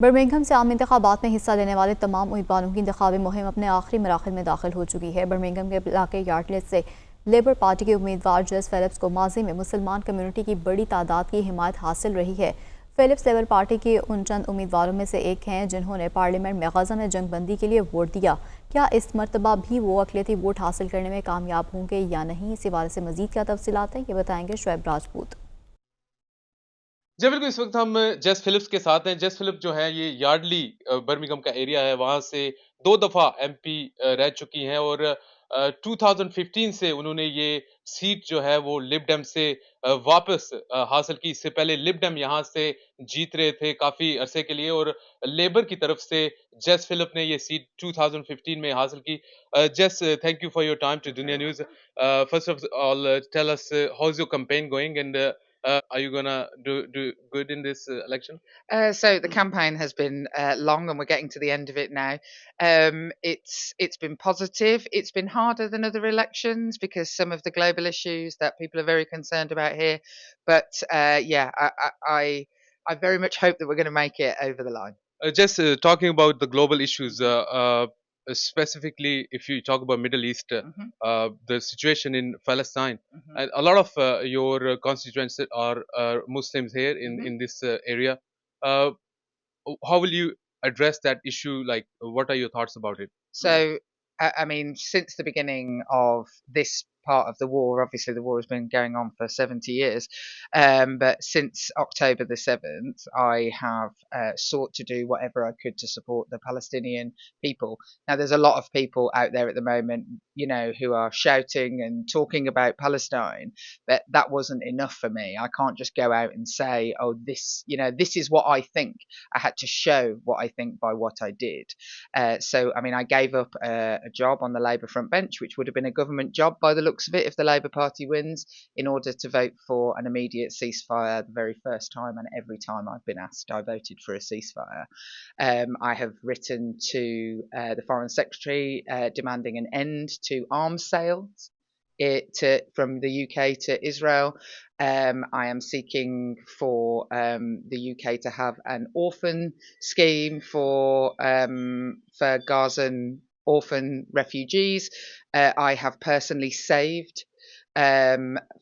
Birmingham से आम इंतखाबात में हिस्सा लेने वाले तमाम उम्मीदवारों की इंतखाबी मुहिम अपने आखिरी मराहिल में दाखिल हो चुकी है। बर्मिंघम के इलाके यार्डलेस से लेबर पार्टी के उम्मीदवार जेस फिलिप्स को माजी में मुसलमान कम्युनिटी की बड़ी तादाद की हिमायत हासिल रही है। फिलिप्स लेबर पार्टी के उन चंद उम्मीदवारों में से एक हैं जिन्होंने पार्लियामेंट में गजा में जंगबंदी के लिए वोट दिया। क्या इस मरतबा भी वो अकलियती वोट हासिल करने में कामयाब होंगे या नहीं, इसी बारे से मजीद क्या तफसीलात हैं, ये बताएंगे शुएब राजपूत। जी बिल्कुल, इस वक़्त हम जेस फिलिप्स के साथ हैं। जेस फिलिप जो है ये यार्डली बर्मिंघम का एरिया है, वहाँ से 2 दफ़ा एमपी रह चुकी हैं और 2015 से उन्होंने ये सीट जो है वो लिब डेम से वापस हासिल की। इससे पहले लिब डेम यहाँ से जीत रहे थे काफ़ी अरसे के लिए और लेबर की तरफ से जेस फिलिप ने ये सीट 2015 में हासिल की। Jess, thank you for your time to Dunya News. First of all tell us how is your campaign going and are you gonna do good in this election? So the campaign has been long, and we're getting to the end of it now. It's been positive. It's been harder than other elections because some of the global issues that people are very concerned about here. But yeah, I very much hope that we're going to make it over the line. Just talking about the global issues, specifically if you talk about Middle East, the situation in Palestine, and a lot of your constituents are Muslims here in this area. Uh, how will you address that issue? Like, what are your thoughts about it? So, I mean, since the beginning of this part of the war, obviously the war has been going on for 70 years, but since October the 7th, I have sought to do whatever I could to support the Palestinian people. Now, there's a lot of people out there at the moment, you know, who are shouting and talking about Palestine, but that wasn't enough for me. I can't just go out and say, oh, this, you know, this is what I think. I had to show what I think by what I did. So, I mean, I gave up a job on the Labour front bench, which would have been a government job by the looks of it if the Labour Party wins, in order to vote for an immediate ceasefire the very first time. And every time I've been asked, I voted for a ceasefire. I have written to the Foreign Secretary demanding an end to arms sales from the UK to Israel. I am seeking for the UK to have an orphan scheme for Gazan orphan refugees. I have personally saved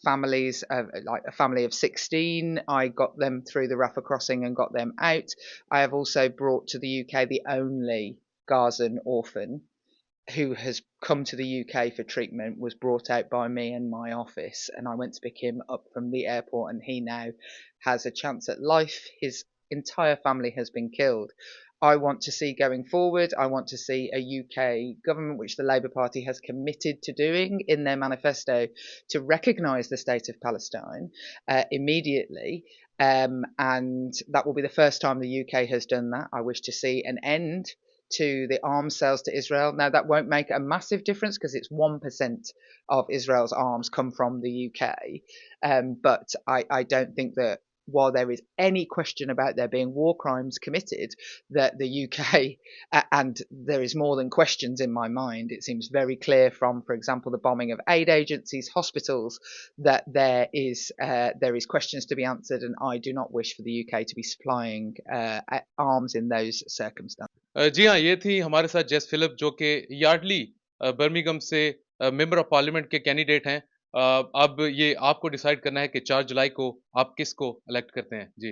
families, like a family of 16. I got them through the Rafah crossing and got them out. I have also brought to the UK the only Gazan orphan who has come to the UK for treatment, was brought out by me and my office, and I went to pick him up from the airport, and he now has a chance at life. His entire family has been killed. I want to see going forward, I want to see a UK government, which the Labour Party has committed to doing in their manifesto, to recognise the state of Palestine immediately. And that will be the first time the UK has done that. I wish to see an end to the arms sales to Israel. Now, that won't make a massive difference because it's 1% of Israel's arms come from the UK. But I don't think that while there is any question about there being war crimes committed, that the UK, and there is more than questions in my mind, it seems very clear from, for example, the bombing of aid agencies, hospitals, that there is questions to be answered, and I do not wish for the UK to be supplying arms in those circumstances. जी हाँ, ये थी हमारे साथ जेस Philip जो कि Yardley Birmingham से member of parliament के कैंडिडेट हैं। अब ये आपको डिसाइड करना है कि 4 जुलाई को आप किसको इलेक्ट करते हैं। जी।